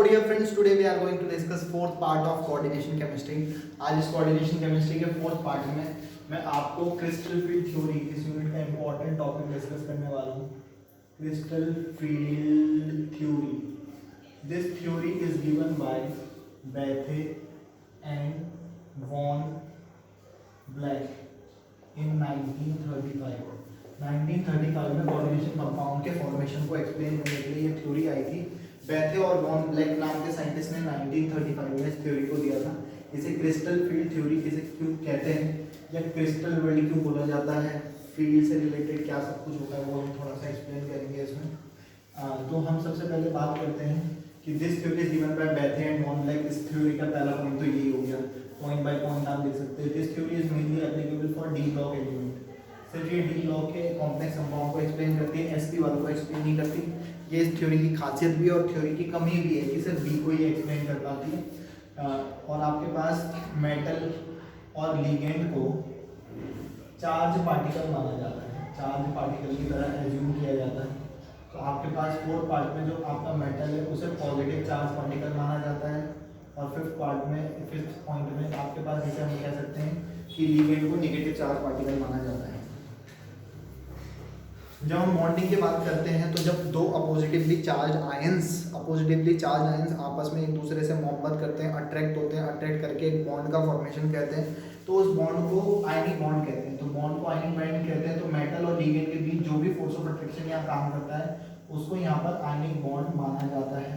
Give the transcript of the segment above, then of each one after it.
dear friends, today we are going to discuss fourth part of coordination chemistry. आज इस coordination chemistry के fourth part में मैं आपको crystal field theory इस यूनिट का important topic डिस्कस करने वाला हूँ. Crystal field theory. This theory is given by Bethe and von Black in 1935. 1935 में कोऑर्डिनेशन कंपाउंड के फॉर्मेशन को एक्सप्लेन करने के लिए ये थ्योरी आई थी. बेथे और वॉन ब्लैक नाम के साइंटिस्ट ने 1935 में इस थ्योरी को दिया था. इसे क्रिस्टल फील्ड थ्योरी इसे क्यों कहते हैं या क्रिस्टल वर्ल्ड क्यों बोला जाता है, फील्ड से रिलेटेड क्या सब कुछ होता है वो हम थोड़ा सा एक्सप्लेन करेंगे इसमें. तो हम सबसे पहले बात करते हैं कि this theory is given by Bethe and Van Vleck. इस थ्योरी का पहला पॉइंट तो यही हो गया, पॉइंट बाय पॉइंट आप देख सकते हैं. This theory is mainly applicable for D block element. सिर्फ ये डी ब्लॉक के कॉम्प्लेक्स कंपाउंड को एक्सप्लेन करती है, एसपी वालों को एक्सप्लेन नहीं करती. ये इस थ्योरी की खासियत भी है और थ्योरी की कमी भी है कि सिर्फ बी को ही एक्सप्लेन कर पाती है. और आपके पास मेटल और लिगेंड को चार्ज पार्टिकल माना जाता है, चार्ज पार्टिकल की तरह एज्यूम किया जाता है. तो आपके पास फोर्थ पार्ट में जो आपका मेटल है उसे पॉजिटिव चार्ज पार्टिकल माना जाता है और फिफ्थ पॉइंट में आपके पास जैसे हम कह सकते हैं कि लिगेंड को नेगेटिव चार्ज पार्टिकल माना जाता है. जब हम बॉन्डिंग की बात करते हैं तो जब दो अपोजिटिवली चार्ज आयंस आपस में एक दूसरे से मोहब्बत करते हैं, अट्रैक्ट होते हैं, अट्रैक्ट करके एक बॉन्ड का फॉर्मेशन कहते हैं, तो उस बॉन्ड को आयनिक बॉन्ड कहते हैं. तो बॉन्ड को आयनिक बॉन्ड कहते हैं. तो मेटल और लिगेंड के बीच जो भी फोर्स ऑफ अट्रैक्शन यहाँ काम करता है उसको यहाँ पर आयनिक बॉन्ड माना जाता है.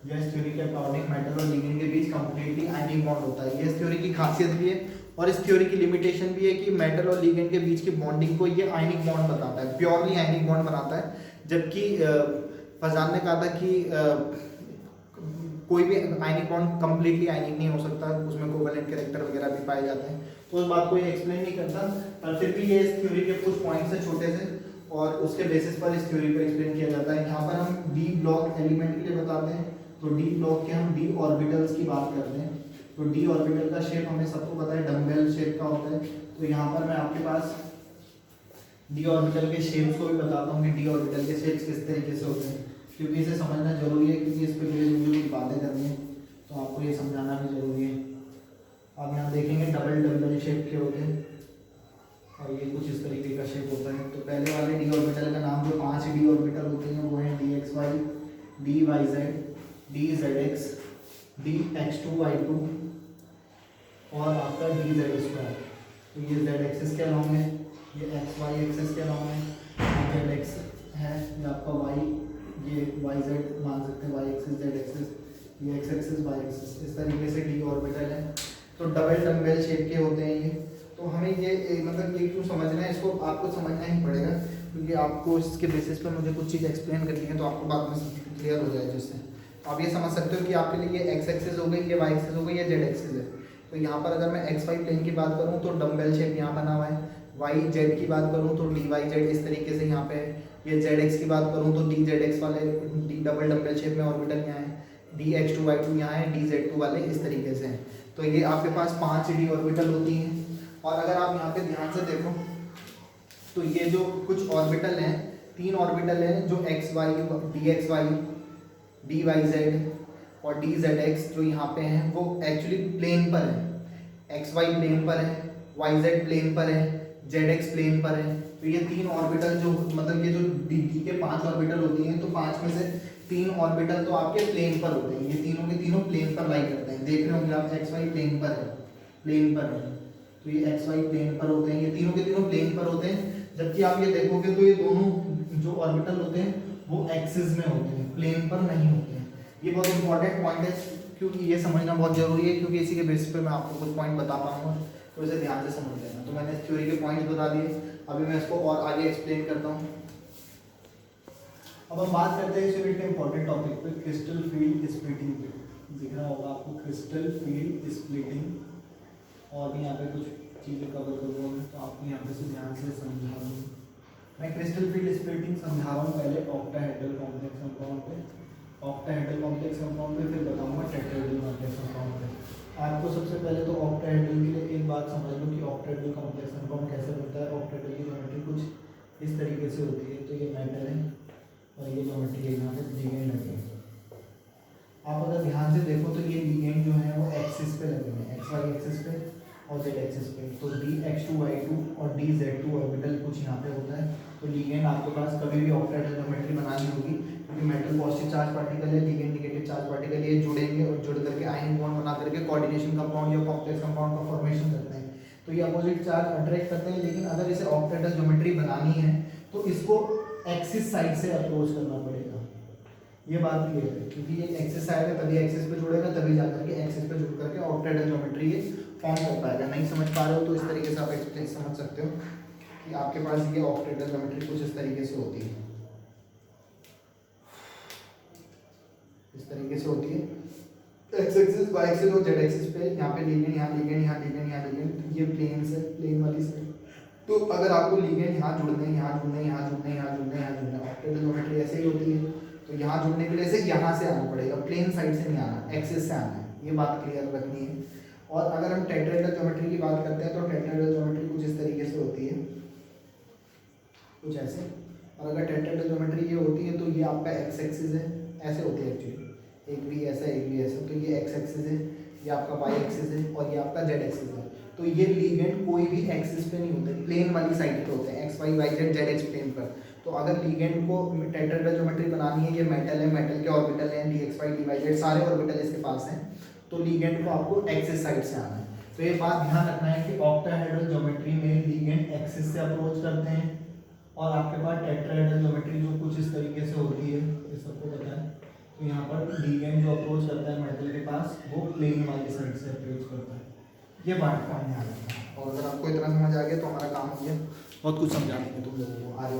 यह थ्योरी के अकॉर्डिंग मेटल और लिगेंड के बीच कंप्लीटली आयनिक बॉन्ड होता है. यह थ्योरी की खासियत भी है और इस थ्योरी की लिमिटेशन भी है कि मेटल और लिगेंड के बीच की बॉन्डिंग को ये आयनिक बॉन्ड बताता है, प्योरली आयनिक बॉन्ड बनाता है. जबकि फजान ने कहा था कि कोई भी आयनिक बॉन्ड कंप्लीटली आयनिक नहीं हो सकता, उसमें कोवेलेंट कैरेक्टर वगैरह भी पाए जाते हैं. तो उस बात को ये एक्सप्लेन नहीं करता, पर फिर भी ये इस थ्योरी के कुछ पॉइंट्स हैं छोटे से और उसके बेसिस पर इस थ्योरी को एक्सप्लेन किया जाता है. यहाँ पर हम डी ब्लॉक एलिमेंट के लिए बताते हैं. तो डी ब्लॉक के हम डी ऑर्बिटल्स की बात करते हैं. तो डी ऑर्बिटल का शेप हमें सबको पता है, डम्बेल शेप का होता है. तो यहाँ पर मैं आपके पास डी ऑर्बिटल के शेप्स को भी बताता हूँ कि डी ऑर्बिटल के शेप्स किस तरीके से होते हैं, क्योंकि इसे समझना जरूरी है, क्योंकि इस पर मुझे कुछ बातें करनी है तो आपको ये समझाना भी जरूरी है. आप यहाँ देखेंगे डबल डम्बेल शेप के होते हैं और ये कुछ इस तरीके का शेप होता है. तो पहले वाले डी ऑर्बिटल का नाम, जो 5 डी ऑर्बिटल होते हैं वो हैं d x y, d y z, d z x, d h two y two और आपका डी जेड स्क्वायर. तो ये जेड एक्सिस के अलॉन्ग है, ये एक्स वाई एक्सिस के अलॉन्ग है, जेड एक्स है, ये आपका वाई, ये वाई जेड मान सकते हैं, वाई एक्सिस जेड एक्सिस, ये एक्स एक्सिस वाई एक्सिस. इस तरीके से डी ऑर्बिटल है. तो डबल डम्बेल शेप के होते हैं ये. तो हमें ये मतलब ये क्यों समझना है, इसको आपको समझना ही पड़ेगा, क्योंकि आपको इसके बेसिस पर मुझे कुछ चीज़ एक्सप्लेन करनी है तो आपको बाद में क्लियर हो जाए. जिससे आप ये समझ सकते हो कि आपके लिए ये एक्स एक्सिस हो गई, ये वाई एक्सिस हो गई, ये जेड एक्सिस है. तो यहाँ पर अगर मैं एक्स वाई प्लेन की बात करूँ तो डम्बेल शेप यहाँ बना हुआ है. वाई जेड की बात करूँ तो डी वाई जेड इस तरीके से यहाँ पे है. ये जेड एक्स की बात करूँ तो डी जेड एक्स वाले डी डबल डम्बेल शेप में ऑर्बिटल यहाँ है, d h two y two यहाँ है, डी जेड टू वाले इस तरीके से हैं. तो ये आपके पास 5 डी ऑर्बिटल होती हैं. और अगर आप यहाँ पे ध्यान से देखो तो ये जो कुछ ऑर्बिटल हैं, 3 ऑर्बिटल हैं जो x y, d x y, d y z और डी जेड एक्स जो यहाँ पे हैं वो एक्चुअली प्लेन पर है. एक्स वाई प्लेन पर है, वाई जेड प्लेन पर है, जेड एक्स प्लेन पर है. तो ये 3 ऑर्बिटल जो मतलब ये जो डी के 5 ऑर्बिटल होती हैं, तो 5 में से 3 ऑर्बिटल तो आपके प्लेन पर होते हैं. ये तीनों के तीनों प्लेन पर लाई करते हैं. देख रहे होंगे आप, एक्स वाई प्लेन पर है, प्लेन पर है. तो ये एक्स वाई प्लेन पर होते हैं, ये तीनों के तीनों प्लेन पर होते हैं. जबकि आप ये देखोगे तो ये दोनों जो ऑर्बिटल होते हैं वो एक्सिस में होते हैं, प्लेन पर नहीं होते हैं. ये बहुत इंपॉर्टेंट पॉइंट है, क्योंकि ये समझना बहुत जरूरी है, क्योंकि इसी के बेसिस पे मैं आपको कुछ पॉइंट बता पाऊंगा, तो इसे ध्यान से समझ लेना. तो मैंने इस थ्योरी के पॉइंट्स बता दिए, अभी मैं इसको और आगे एक्सप्लेन करता हूँ. अब हम बात करते हैं इस यूनिट के इंपॉर्टेंट टॉपिक पे, क्रिस्टल फील्ड स्प्लिटिंग पे. दिख रहा होगा आपको क्रिस्टल फील्ड स्प्लिटिंग, और भी यहाँ पे कुछ चीज़ें कवर करूँगा तो आपको यहाँ पे से ध्यान से समझा दूँ. मैं क्रिस्टल फील्ड स्प्लिटिंग समझा रहा हूँ पहले ऑक्टाहेड्रल कॉम्प्लेक्स कंपाउंड पे, ऑक्टाहेड्रल कॉम्प्लेक्स कंपाउंड पे, फिर बताऊँगा टेट्राहेड्रल कॉम्प्लेक्स कंपाउंड पे. आपको सबसे पहले तो ऑक्टाहेड्रल के लिए एक बात समझ लो कि ऑक्टाहेड्रल कॉम्प्लेक्स कंपाउंड कैसे बनता है. ऑक्टाहेड्रल की ज्योमेट्री कुछ इस तरीके से होती है. तो ये मेटल है और ये ज्योमेट्री है यहाँ पे लिगेंड है. आप अगर ध्यान से देखो तो ये लिगेंड जो है वो एक्सिस पे लगे हुए हैं, एक्स वाई एक्सिस पे और जेड एक्सिस पे। तो DX2Y2 और DZ2 ऑर्बिटल कुछ यहाँ पे होता है। तो लिगेंड आपके पास कभी भी ऑक्टेहेड्रल ज्योमेट्री बनानी होगी, क्योंकि मेटल पॉजिटिव चार्ज पार्टिकल है, लिगेंड नेगेटिव चार्ज पार्टिकल, ये जुड़ेंगे और जुड़ करके आयन बॉन्ड बना करके कोऑर्डिनेशन कंपाउंड या कॉम्प्लेक्स कंपाउंड का फॉर्मेशन करते हैं। तो ये अपोजिट चार्ज अट्रैक्ट करते हैं, लेकिन अगर इसे ऑक्टेहेड्रल ज्योमेट्री बनानी है तो इसको एक्सिस साइड से अप्रोच करना पड़ेगा। ये बात क्लियर है, क्योंकि ये एक्सिस साइड है तभी एक्सिस पे जुड़ेगा, तभी जाकर के एक्सिस पे जुड़ करके ऑक्टेहेड्रल ज्योमेट्री ये फॉर्म कर पाएगा। नहीं समझ पा रहे हो तो इस तरीके से आप एक्सप्लेन समझ सकते हो कि आपके पास ये ऑक्टेहेड्रल ज्योमेट्री कुछ इस तरीके से होती है, इस तरीके से होती है। एक्स एक्सिस, वाई एक्सिस और जेड एक्सिस पे यहाँ पे लिगेंड, यहाँ लिगेंड, यहाँ लिगेंड, यहाँ लिगेंड, ये प्लेन से प्लेन वाली साइड। तो अगर आपको लिगेंड यहाँ जुड़ने हैं, यहाँ जुड़ने हैं, यहाँ जुड़ने हैं, यहाँ जुड़ने हैं, यहाँ जुड़ने हैं, ऑक्टेहेड्रल ज्योमेट्री ऐसे ही होती है। तो यहाँ जुड़ने के लिए से यहाँ से आना पड़ेगा, प्लेन साइड से नहीं आना, एक्सिस से आना है, ये बात क्लियर रखनी है। और अगर हम टेट्राहेड्रल ज्योमेट्री की बात करते हैं तो टेट्राहेड्रल ज्योमेट्री कुछ इस तरीके से होती है, कुछ ऐसे। और अगर टेट्राहेड्रल ज्योमेट्री ये होती है तो ये आपका एक्स एक्सिस है, ऐसे होती है एक्चुअली, एक भी ऐसा एक भी ऐसा। तो ये एक्स एक्सिस है, ये आपका वाई एक्सिस है और ये आपका जेड एक्सिस है। तो ये लिगेंड कोई भी एक्सिस पे नहीं होते, प्लेन वाली साइड पे होते हैं, x y y z z x plane पर। तो अगर लिगेंड को टेट्राहेड्रल ज्योमेट्री बनानी है, ये मेटल है, मेटल के ऑर्बिटल हैं DXY DYZ, सारे ऑर्बिटल इसके पास हैं, तो लिगेंड को आपको एक्सिस साइड से आना है। तो ये बात ध्यान रखना है कि ऑक्टाहेड्रल ज्योमेट्री में लिगेंड एक्सिस से अप्रोच करते हैं, और आपके पास टेट्राहेड्रल ज्योमेट्री जो कुछ इस तरीके से होती है, ये सबको पता है। तो यहाँ पर लिगेंड जो अप्रोच करता है मेटल के पास, वो प्लेन वाली साइड से अप्रोच करता है। ये बात को ध्यान रखना है। और अगर आपको इतना समझ आ गया तो हमारा काम हो गया, बहुत कुछ समझा देंगे तुम लोगों को आगे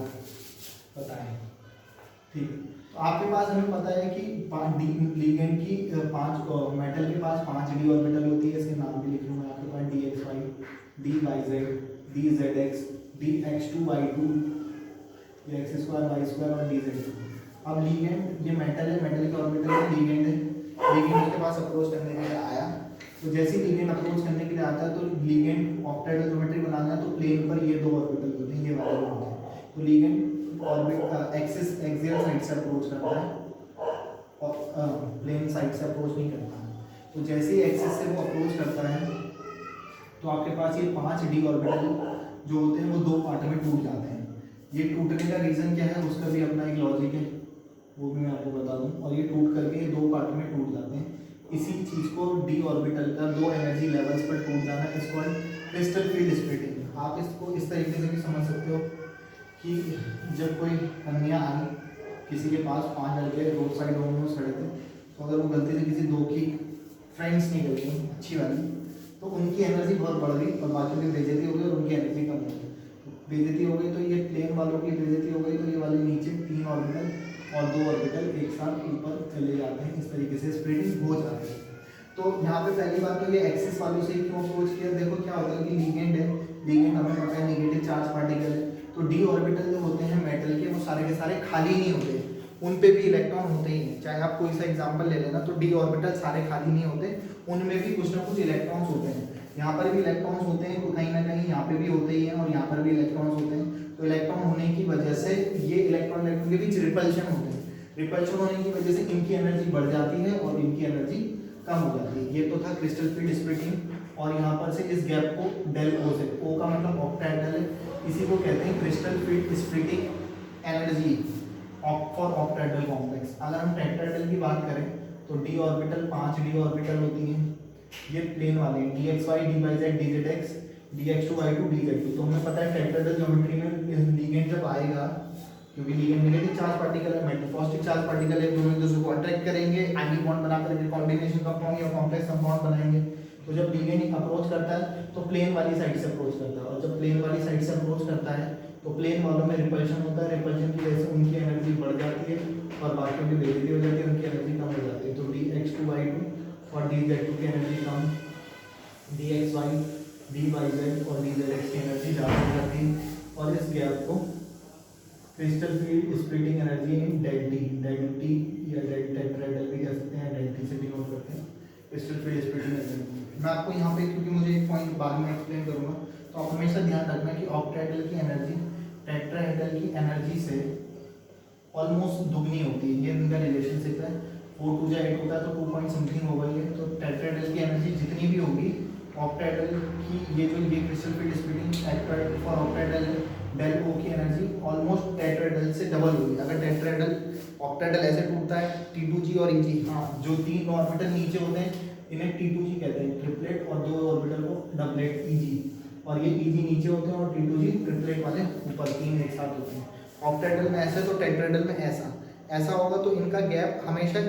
बताएं, ठीक है। तो आपके पास हमें पता है कि लिगेंड की 5 मेटल के पास 5 डी ऑर्बिटल होती है, इसके नाम भी लिख लूँ मैं आपके पास, DXY DYZ DZX DX2Y2 X2 Y2 और DZ2। अब लिगेंड ये मेटल है, मेटल के ऑर्बिटल है, लिगेंड है, लिगेंड उसके पास अप्रोच करने के लिए आया। तो जैसे ही लिगेंड अप्रोच करने के लिए आता है तो लिगेंड ऑक्टाहेड्रल ज्योमेट्री बनाना है, तो प्लेन पर ये 2 ऑर्बिटल होते हैं, ये वाले होते हैं। तो ligand orbit axis axial side से अप्रोच करता है और प्लेन साइड से अप्रोच नहीं करता है। तो जैसे ही एक्सिस से वो अप्रोच करता है तो आपके पास ये 5 डी ऑर्बिटल जो होते हैं वो 2 पार्ट में टूट जाते हैं। ये टूटने का रीज़न क्या है उसका भी अपना एक लॉजिक है, वो भी मैं आपको बता दूं। और ये टूट करके 2 पार्ट में टूट जाते हैं। इसी चीज़ को डी ऑर्बिटल का 2 एनर्जी लेवल्स पर टूट जाना, इसको क्रिस्टल फील्ड स्प्लिटिंग। आप इसको इस तरीके से भी समझ सकते हो कि जब कोई कन्या आई, किसी के पास 5 लड़के रोड साइड होंगे खड़े थे, तो अगर वो गलती से किसी 2 की फ्रेंड्स निकल गई अच्छी वाली, तो उनकी एनर्जी बहुत बढ़ गई और बाकी की बेइज्जती हो गई और उनकी एनर्जी कम हो गई। बेइज्जती हो गई तो ये प्लेन वालों की बेइज्जती हो गई, तो ये वाले नीचे 3 ऑर्बिटल और 2 ऑर्बिटल एक साथ ऊपर चले जाते हैं, इस तरीके से स्प्लिटिंग हो जाती है। तो यहाँ पे पहली बात तो ये एक्सिस वालों से क्यों अप्रोच किया, देखो क्या होता है कि लिगेंड है, लिगेंड हमें पता है नेगेटिव चार्ज पार्टिकल है, तो डी ऑर्बिटल जो होते हैं मेटल के वो सारे के सारे खाली नहीं होते, उन पे भी इलेक्ट्रॉन होते ही हैं। चाहे आप कोई सा एग्जांपल ले लेना, तो डी ऑर्बिटल सारे खाली नहीं होते, उनमें भी कुछ ना कुछ इलेक्ट्रॉन्स होते हैं। यहाँ पर भी इलेक्ट्रॉन्स होते हैं, तो कहीं ना कहीं यहाँ पे भी होते ही हैं और यहाँ पर भी इलेक्ट्रॉन्स होते हैं। तो इलेक्ट्रॉन होने की वजह से ये इलेक्ट्रॉन इलेक्ट्रॉन के बीच रिपल्शन होते हैं, रिपल्शन होने की वजह से इनकी एनर्जी बढ़ जाती है और इनकी एनर्जी कम हो जाती है। ये तो था क्रिस्टल फील्ड स्प्लिटिंग। और यहाँ पर से इस गैप को डेल ओ से, ओ का मतलब ऑक्टाहेड्रल है, इसी को कहते हैं crystal field splitting energy for octahedral complex. अगर हम टेट्राहेड्रल की बात करें तो डी ऑर्बिटल 5 डी ऑर्बिटल होती हैं, ये प्लेन वाले हैं, DXY DYZ DZX DX2Y2 DZ2। तो हमें पता है टेट्राहेड्रल ज्योमेट्री में लिगेंड जब आएगा, क्योंकि लिगेंड नेगेटिव चार्ज पार्टिकल है, मेटल पॉजिटिव चार्ज पार्टिकल है, दोनों एक दूसरे को अट्रैक्ट करेंगे, आयनिक बॉन्ड बना करके कॉम्बिनेशन कंपाउंड या कॉम्प्लेक्स कंपाउंड बनाएंगे। तो जब लिगेंड अप्रोच करता है तो प्लेन वाली साइड से अप्रोच करता है, और जब प्लेन वाली साइड से अप्रोच करता है तो प्लेन वालों में रिपल्शन होता है, रिपल्शन की वजह से उनकी एनर्जी बढ़ जाती है और बाकियों की बेइज्जती हो जाती है, उनकी एनर्जी कम हो जाती है। तो DX2Y2 और DZ2 की एनर्जी कम, DXY DYZ और DZX की एनर्जी ज़्यादा हो जाती है। और इस गैप को crystal field splitting energy in del t या डेल टेट्राहेड्रल भी कह सकते हैं, डेल टी से डिनोट करते हैं क्रिस्टल फील्ड स्प्लिटिंग एनर्जी। मैं आपको यहाँ पे, क्योंकि मुझे एक पॉइंट बाद में एक्सप्लेन करूँगा, तो आप हमेशा ध्यान रखना कि ऑक्टाहेड्रल की एनर्जी टेट्राहेड्रल की एनर्जी से ऑलमोस्ट दुगनी होती है, ये इनका रिलेशनशिप है। 4 2 8 होता है तो 2 पॉइंट समथिंग होगा ये। तो टेट्राहेड्रल की एनर्जी जितनी भी होगी ऑक्टाहेड्रल की, ये जो ये crystal field splitting for octahedral del o की एनर्जी ऑलमोस्ट टेट्राहेड्रल से डबल होगी। अगर टेट्राहेड्रल ऑक्टाहेड्रल ऐसे टूटता है T2G और EG, हाँ जो 3 ऑर्बिटल नीचे होते हैं इन्हें T2G कहते हैं ट्रिपलेट, और 2 ऑर्बिटल को डबलेट EG, और ये EG नीचे होते हैं और T2G ट्रिपलेट वाले ऊपर, 3 एक साथ होते हैं। ऑक्टाहेड्रल में ऐसा तो टेट्राहेड्रल में ऐसा होगा, तो इनका गैप हमेशा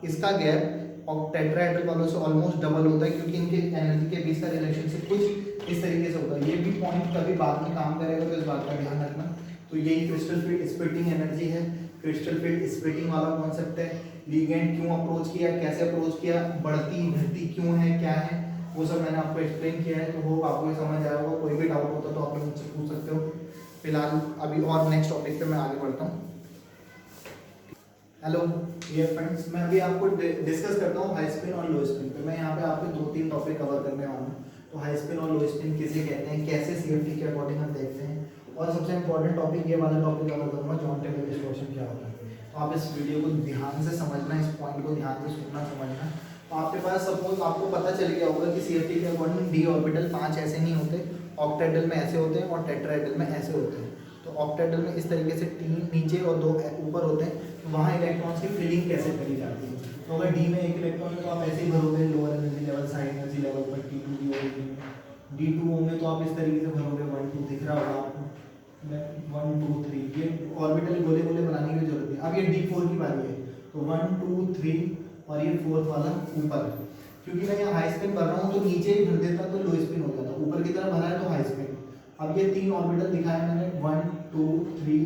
इसका गैप और टेट्राहेड्रल वालों से ऑलमोस्ट डबल होता है, क्योंकि इनके एनर्जी के बीच का रिलेशनशिप कुछ इस तरीके से होता है। ये भी पॉइंट कभी बाद में काम करेगा, तो इस बात का ध्यान रखना। तो यही क्रिस्टल फील्ड स्प्लिटिंग एनर्जी है। क्रिस्टल फील्ड स्प्लिटिंग वाला कॉन्सेप्ट है, लिगेंड क्यों अप्रोच किया, कैसे अप्रोच किया, बढ़ती घटती क्यों है, क्या है, वो सब मैंने आपको एक्सप्लेन किया है। तो वो आपको समझ आया होगा। कोई भी डाउट होता तो आप लोग मुझसे पूछ सकते हो। फिलहाल अभी और नेक्स्ट टॉपिक पे मैं आगे बढ़ता हूँ। हेलो डियर फ्रेंड्स, मैं अभी आपको डिस्कस करता हूँ हाई स्पिन और लो स्पिन पे। मैं यहाँ पे आपके 2-3 टॉपिक कवर करने वाला हूँ। तो हाई स्पिन और लो स्पिन किसे कहते हैं, कैसे CFD के अकॉर्डिंग हम देखते हैं, और सबसे इंपॉर्टेंट टॉपिक ये वाला टॉपिक कवर करूँगा, जॉन टेलर डिस्टॉर्शन क्या होता है। तो आप इस वीडियो को ध्यान से समझना, इस पॉइंट को ध्यान से सुनना समझना। तो आपके पास सपोज आपको पता चल गया होगा कि CFD के अकॉर्डिंग डी ऑर्बिटल 5 ऐसे नहीं होते, ऑक्टाहेड्रल में ऐसे होते हैं और टेट्राहेड्रल में ऐसे होते हैं। तो ऑक्टाहेड्रल में इस तरीके से 3 नीचे और 2 ऊपर होते हैं। तो वहाँ इलेक्ट्रॉन्स की फिलिंग कैसे करी जाती है। तो अगर डी में 1 इलेक्ट्रॉन है तो आप ऐसे ही भरोगे lower energy level, side energy level पर T2 और D2 में तो आप इस तरीके से भरोगे। 1 2 दिख रहा होगा आपको, 1 2 3, ये ऑर्बिटल गोले गोले बनाने की जरूरत नहीं। अब ये D4 की बारी है, तो 1 2 3 और ये 4th वाला ऊपर, क्योंकि मैं यहाँ हाई स्पिन भर रहा हूँ तो नीचे ही भर देता तो लो स्पिन हो जाता, ऊपर की तरफ भरा है तो हाई स्पिन। अब ये 3 ऑर्बिटल दिखाया मैंने, 1 2 3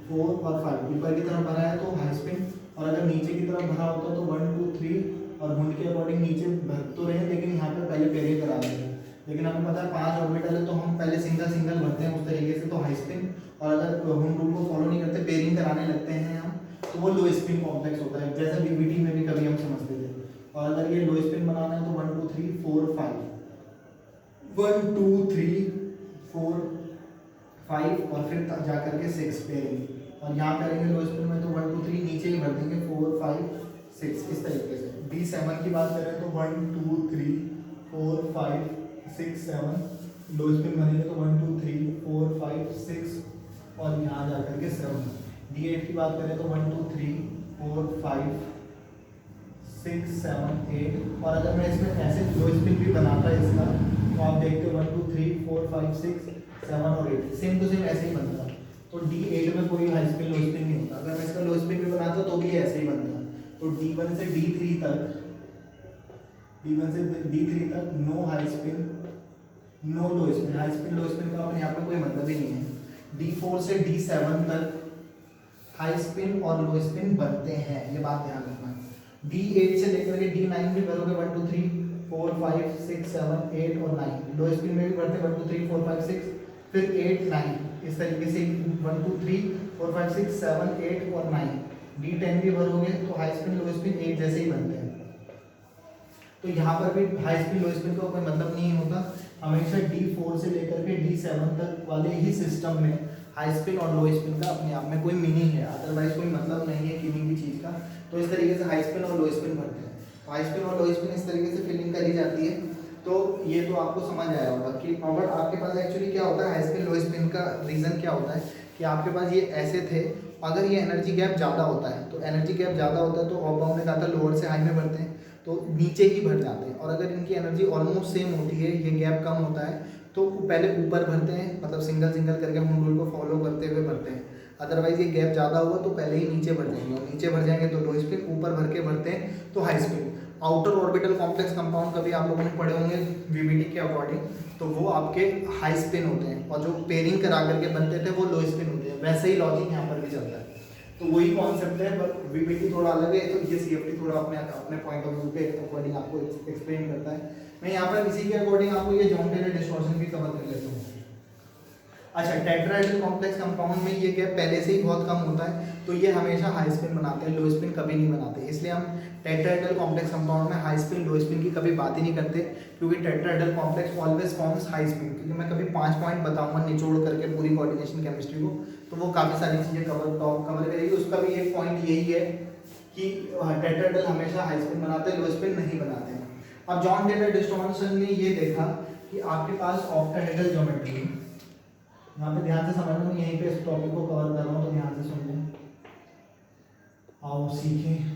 4 और 5, ऊपर की तरफ भरा है तो हाई स्पिन, और अगर नीचे की तरफ भरा होता तो 1 2 3 और हुंड के अकॉर्डिंग नीचे भर तो रहे, लेकिन यहाँ पे पहले पेयरिंग करा देते हैं। लेकिन हमें पता है 5 ऑर्बिटल है तो हम पहले सिंगल सिंगल भरते हैं उस तरीके से, तो हाई स्पिन। और अगर हुंड रूल को फॉलो नहीं करते, पेयरिंग कराने लगते हैं हम, तो वो लो स्पिन कॉम्प्लेक्स होता है, जैसा BBT में भी कभी हम समझते थे। और अगर ये लो स्पिन बनाना है तो 1 2 3 4 5, 1 2 3 4 5 और फिर जा करके 6 पेयरिंग। और यहाँ करेंगे लो स्पिन में तो 1 2 3 नीचे ही भर देंगे, 4 5 6 इस तरीके से। D7 की बात करें तो 1 2 3 4 5 6 7, लो स्पिन बनेंगे तो 1 2 3 4 5 6 और यहाँ जा करके 7। D8 की बात करें तो 1 2 3 4 5 6 7 8, और अगर मैं इसमें ऐसे लो स्पिन भी बनाता है इसका, तो आप देखते हो 1 2 3 4 5 6 7 और 8 सेम टू सेम ऐसे ही बनता। तो D8 में कोई हाई स्पिन लो स्पिन नहीं होता। अगर मैं इसका लो स्पिन भी बनाता तो भी ऐसे ही बनता। तो D1 से D3 तक, D1 से D3 तक no high spin no low spin. High spin low spin का अपने यहाँ पे कोई मतलब ही नहीं है। D4 से D7 तक हाई स्पिन और लो स्पिन बनते हैं, ये बात ध्यान रखना। D8 से लेकर के D9 भी भरोगे 1 2 3 4 5 6 7 8 और 9, लो स्पिन में भी बढ़ते 1 2 3 4 5 6 फिर 8 9, इस तरीके से 1 2 3 4 5 6 7 8 और 9। D10 भी भरोगे तो हाई स्पिन लो स्पिन एक जैसे ही बनते हैं। तो यहाँ पर भी हाई स्पिन लो स्पिन का कोई मतलब नहीं होता। हमेशा D4 से लेकर के D7 तक वाले ही सिस्टम में हाई स्पिन और लो स्पिन का अपने आप में कोई मीनिंग है, अदरवाइज कोई मतलब नहीं है किसी भी चीज़ का। तो इस तरीके से हाई स्पिन और लो स्पिन भरते हैं। हाई स्पिन और लो स्पिन इस तरीके से फिलिंग करी जाती है। तो ये तो आपको समझ आया होगा कि अगर आपके पास एक्चुअली क्या होता है, हाई स्पिन लो स्पिन का रीज़न क्या होता है कि आपके पास ये ऐसे थे, अगर ये एनर्जी गैप ज़्यादा होता है, तो एनर्जी गैप ज़्यादा होता है तो ऑपबाउंड ने कहा था लोअर से हाई में बढ़ते हैं तो नीचे ही भर जाते हैं। और अगर इनकी एनर्जी ऑलमोस्ट सेम होती है, ये गैप कम होता है, तो पहले ऊपर भरते हैं, मतलब सिंगल सिंगल करके हम रूल को फॉलो करते हुए भरते हैं। अदरवाइज ये गैप ज़्यादा हुआ तो पहले ही नीचे भर जाएंगे, और नीचे भर जाएंगे तो लो स्पिन, ऊपर भर के भरते हैं तो high spin. Outer orbital complex compound कभी आप लोगों ने पढ़े होंगे VBT के अकॉर्डिंग, तो वो आपके हाई स्पिन होते हैं, और जो पेयरिंग करा करके बनते थे वो लो स्पिन होते हैं। वैसे ही लॉजिक यहाँ पर भी चलता है। तो वही कॉन्सेप्ट है, बट VBT थोड़ा अलग है, तो ये CFD थोड़ा अपने पॉइंट ऑफ व्यू के अकॉर्डिंग आपको एक्सप्लेन करता है। मैं यहाँ पर इसी के अकॉर्डिंग आपको ये जॉन टेलर डिस्टॉर्शन भी कवर कर लेता हूँ। अच्छा, टेट्राहेड्रल कॉम्प्लेक्स कंपाउंड में ये गैप पहले से ही बहुत कम होता है, तो ये हमेशा हाई स्पिन बनाते हैं, लो स्पिन कभी नहीं बनाते। इसलिए हम टेट्राहेड्रल कॉम्प्लेक्स कंपाउंड में हाई स्पिन लो स्पिन की कभी बात ही नहीं करते, क्योंकि tetrahedral complex always forms high spin. क्योंकि मैं कभी 5 पॉइंट बताऊंगा निचोड़ करके पूरी कोऑर्डिनेशन केमिस्ट्री को, तो वो काफ़ी सारी चीज़ें कवर करेगी। उसका भी एक पॉइंट यही है कि टेट्राहेड्रल हमेशा हाई स्पिन बनाते हैं, लो स्पिन नहीं बनाते हैं। अब जॉन टेलर डिस्टॉर्शन ने ये देखा कि आपके पास ऑक्टाहेड्रल ज्योमेट्री है, यहाँ पे ध्यान से समझना, मैं यहीं पे इस टॉपिक को कवर कर रहा हूँ तो ध्यान से सुन लें, आओ सीखें।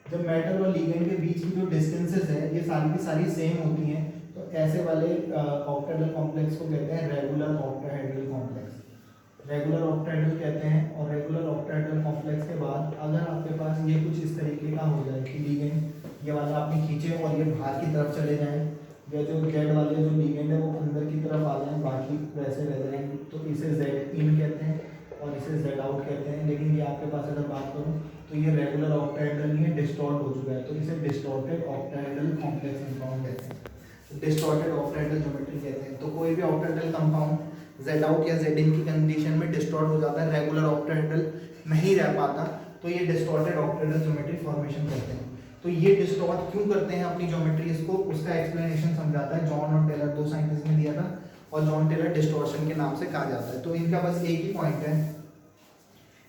जब मेटल और लिगेंड के बीच की जो डिस्टेंसेस है ये सारी की सारी सेम होती हैं, तो ऐसे वाले ऑक्टाहेड्रल कॉम्प्लेक्स को कहते हैं regular octahedral complex, regular octahedral कहते हैं। और रेगुलर ऑक्टाहेड्रल कॉम्प्लेक्स के बाद अगर आपके पास ये कुछ इस तरीके का हो जाए कि लिगेंड ये वाला आपने खींचे और ये बाहर की तरफ चले जाएं, या जो जेड वाले जो लिगेंड है वो अंदर की तरफ आ जाएं, बाकी वैसे रह जाएंगे, तो इसे जेड इन कहते हैं और इसे जेड आउट कहते हैं। लेकिन ये आपके पास अगर बात करूँ तो ये रेगुलर ऑक्टाहेड्रल नहीं है, डिस्टॉर्ट हो चुका है, तो इसे डिस्टॉर्टेड ऑक्टाहेड्रल कॉम्प्लेक्स कंपाउंड कहते हैं, डिस्टॉर्टेड ऑक्टाहेड्रल ज्योमेट्री कहते हैं। तो कोई भी ऑक्टाहेड्रल कंपाउंड जेड आउट या जेड इन की कंडीशन में डिस्टॉर्ट हो जाता है, रेगुलर ऑक्टाहेड्रल नहीं रह पाता, तो ये डिस्टॉर्टेड ऑक्टाहेड्रल ज्योमेट्री फॉर्मेशन करते हैं। तो ये डिस्टॉर्ट क्यों करते हैं अपनी ज्योमेट्री, इसको उसका एक्सप्लेनेशन समझाता है जॉन और टेलर, दो साइंटिस्ट ने दिया था, और जॉन टेलर डिस्टॉर्शन के नाम से कहा जाता है। तो इनका बस एक ही पॉइंट है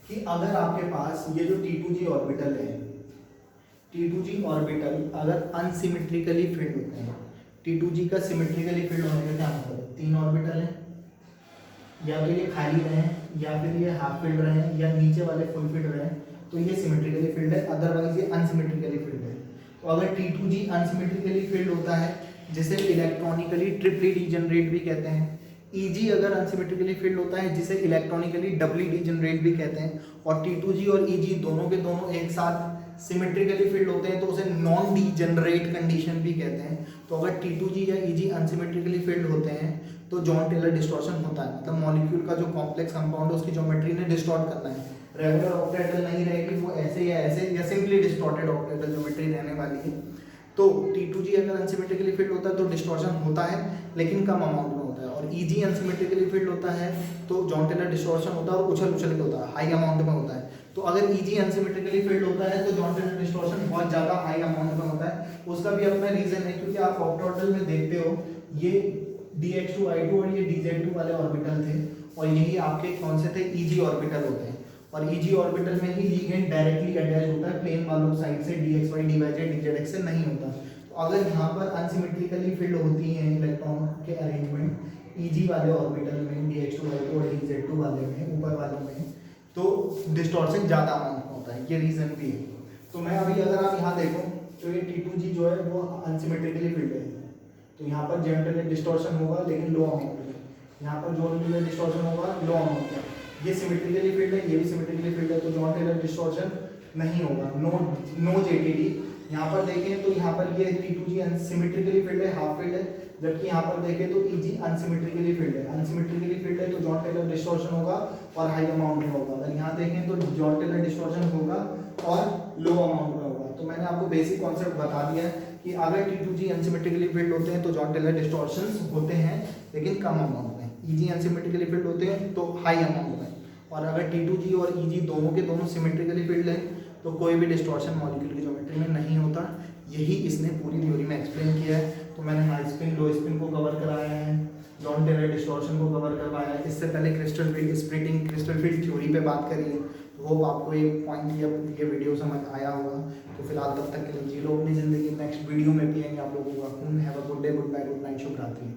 कि अगर आपके पास ये जो T2G ऑर्बिटल है, T2G ऑर्बिटल अगर अनसिमेट्रिकली फिल्ड होते हैं, T2G का सिमेट्रिकली फिल्ड होने का क्या मतलब है, तीन ऑर्बिटल हैं, या तो ये खाली रहे या फिर ये हाफ फिल्ड रहे या नीचे वाले फुल फिल्ड रहे, तो ये सिमेट्रिकली फिल्ड है, अदरवाइज ये अनसिमेट्रिकली फिल्ड है। तो अगर T2G अनसिमेट्रिकली फिल्ड होता है जिसे इलेक्ट्रॉनिकली ट्रिपली डीजनरेट भी कहते हैं, EG अगर अनसिमेट्रिकली फिल्ड होता है जिसे इलेक्ट्रॉनिकली डबली डीजनरेट भी कहते हैं, और T2G और EG दोनों के दोनों एक साथ सिमेट्रिकली फिल्ड होते हैं तो उसे नॉन डीजनरेट कंडीशन भी कहते हैं। तो अगर T2G या EG अनसिमेट्रिकली फिल्ड होते हैं तो जॉन टेलर डिस्टॉर्शन होता है, मतलब मॉलिक्यूल का जो कॉम्प्लेक्स कंपाउंड है उसकी ज्योमेट्री ने डिस्टॉर्ट करना है, रेगुलर ऑक्टाहेड्रल नहीं रहेगी, वो ऐसे या सिंपली डिस्टॉर्टेड ऑक्टाहेड्रल ज्योमेट्री रहने वाली है। तो T2G अगर अनसिमेट्रिकली फिल्ड होता है तो डिस्टॉर्शन होता है लेकिन कम अमाउंट में होता है, और EG अनसिमेट्रिकली फिल्ड होता है तो जॉन टेलर डिस्टॉर्शन होता है और उछल उछल के होता है, हाई अमाउंट में होता है। तो अगर EG अनसिमेट्रिकली फिल्ड होता है तो जॉन टेलर डिस्टॉर्शन बहुत ज़्यादा हाई अमाउंट में होता है। उसका भी अपना रीज़न है, क्योंकि आप ऑक्टाहेड्रल में देखते हो ये DH2I2 और ये DZ2 वाले ऑर्बिटल थे, और यही आपके कौन से थे, EG ऑर्बिटल होते हैं, और EG ऑर्बिटल में ही लिगेंड डायरेक्टली अटैच होता है प्लेन वालों साइड से, DXY DYZ DZX से नहीं होता। तो अगर यहाँ पर अनसिमेट्रिकली फिल्ड होती हैं इलेक्ट्रॉन के अरेंजमेंट EG वाले ऑर्बिटल में, DH2I2 और DZ2 वाले में, ऊपर वालों में, तो डिस्टॉर्शन ज़्यादा अमाउंट में होता है, ये रीज़न भी है। तो मैं अभी अगर आप यहाँ देखो तो ये T2G जो है वो अनसिमेट्रिकली फिल्ड है, तो यहाँ पर जॉन टेलर डिस्टॉर्शन होगा लेकिन लो अमाउंट में, यहाँ पर जॉन टेलर डिस्टॉर्शन होगा लो अमाउंट में। ये सिमेट्रिकली फील्ड है, ये भी सिमेट्रिकली फील्ड है, तो जॉन टेलर डिस्टॉर्शन नहीं होगा, नो JTD। यहाँ पर देखें तो यहाँ पर ये T2G अनसिमेट्रिकली फील्ड है, हाफ फील्ड है, जबकि यहाँ पर देखें तो EG अनसिमेट्रिकली फील्ड है, अनसिमेट्रिकली फील्ड है तो जॉन टेलर डिस्टॉर्शन होगा और हाई अमाउंट में होगा। अगर यहाँ देखें तो जॉन टेलर डिस्टॉर्शन होगा और लो अमाउंट में होगा। तो मैंने आपको बेसिक कॉन्सेप्ट बता दिया है कि अगर T2G अनसिमेट्रिकली फील्ड होते हैं तो जॉन टेलर डिस्टॉर्शंस होते हैं लेकिन कम अमाउंट में, EG अनसिमेट्रिकली फील्ड होते हैं तो हाई अमाउंट में, और अगर T2G और EG दोनों के दोनों सिमेट्रिकली फील्ड हैं तो कोई भी डिस्टॉर्शन मॉलिक्यूल की ज्योमेट्री में नहीं होता। यही इसने पूरी थ्योरी में एक्सप्लेन किया है। तो मैंने हाई स्पिन लो स्पिन को कवर कराया है, जॉन टेलर डिस्टॉर्शन को कवर करवाया है, इससे पहले crystal field splitting crystal field theory पे बात करी है। तो वो आपको एक पॉइंट ये वीडियो समझ आया होगा। तो फिलहाल तब तक के लिए जी लो अपनी ज़िंदगी, नेक्स्ट वीडियो में पिएंगे आप लोगों का खून। Have a good day, goodbye, good night, शुभ रात्रि।